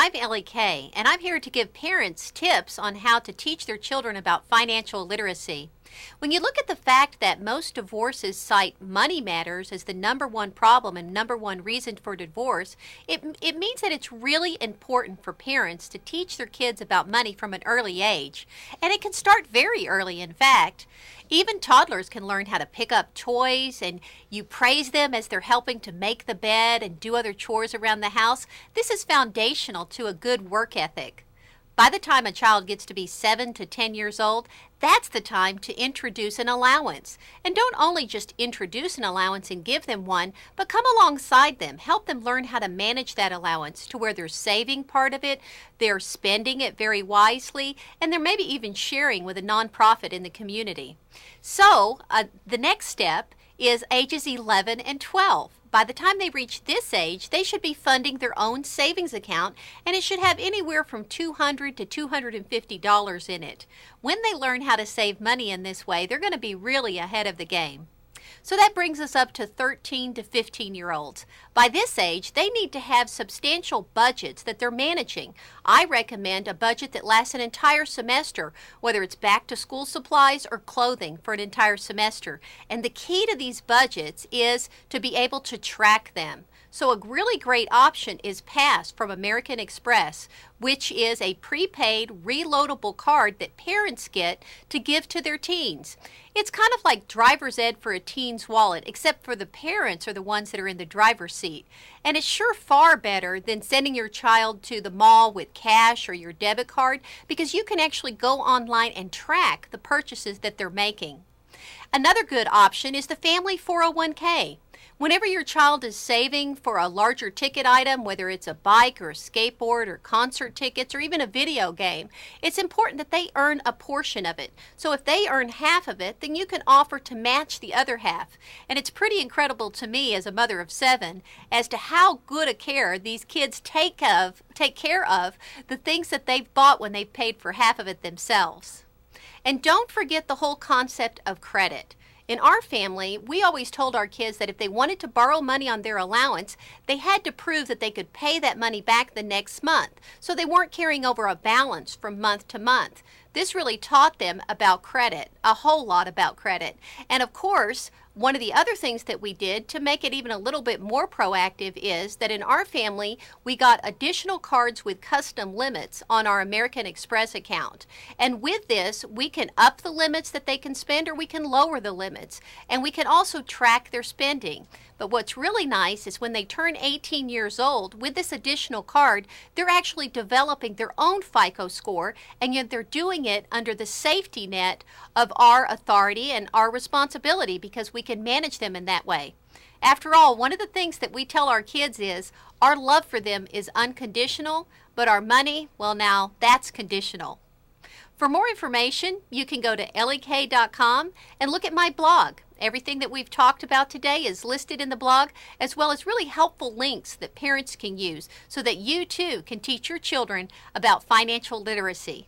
I'm Ellie Kay, and I'm here to give parents tips on how to teach their children about financial literacy. When you look at the fact that most divorces cite money matters as the number one problem and number one reason for divorce, it means that it's really important for parents to teach their kids about money from an early age. And it can start very early, in fact. Even toddlers can learn how to pick up toys, and you praise them as they're helping to make the bed and do other chores around the house. This is foundational to a good work ethic. By the time a child gets to be 7 to 10 years old, that's the time to introduce an allowance. And don't only just introduce an allowance and give them one, but come alongside them. Help them learn how to manage that allowance to where they're saving part of it, they're spending it very wisely, and they're maybe even sharing with a nonprofit in the community. So the next step is ages 11 and 12. By the time they reach this age, they should be funding their own savings account, and it should have anywhere from $200 to $250 in it. When they learn how to save money in this way, they're going to be really ahead of the game. So that brings us up to 13 to 15-year-olds. By this age, they need to have substantial budgets that they're managing. I recommend a budget that lasts an entire semester, whether it's back to school supplies or clothing for an entire semester. And the key to these budgets is to be able to track them. So a really great option is Pass from American Express, which is a prepaid reloadable card that parents get to give to their teens. It's kind of like driver's ed for a teen's wallet, except for the parents are the ones that are in the driver's seat. And it's sure far better than sending your child to the mall with cash or your debit card, because you can actually go online and track the purchases that they're making. Another good option is the family 401k. Whenever your child is saving for a larger ticket item, whether it's a bike or a skateboard or concert tickets or even a video game, it's important that they earn a portion of it. So if they earn half of it, then you can offer to match the other half. And it's pretty incredible to me as a mother of 7 as to how good a care these kids take care of the things that they've bought when they've paid for half of it themselves. And don't forget the whole concept of credit. In our family, we always told our kids that if they wanted to borrow money on their allowance, they had to prove that they could pay that money back the next month, so they weren't carrying over a balance from month to month. This really taught them about credit, a whole lot about credit. And of course, one of the other things that we did to make it even a little bit more proactive is that in our family, we got additional cards with custom limits on our American Express account. And with this, we can up the limits that they can spend, or we can lower the limits. And we can also track their spending. But what's really nice is when they turn 18 years old, with this additional card, they're actually developing their own FICO score, and yet they're doing it under the safety net of our authority and our responsibility, because we can manage them in that way. After all, one of the things that we tell our kids is our love for them is unconditional, but our money, well, now that's conditional. For more information, you can go to elliekay.com and look at my blog. Everything that we've talked about today is listed in the blog, as well as really helpful links that parents can use so that you too can teach your children about financial literacy.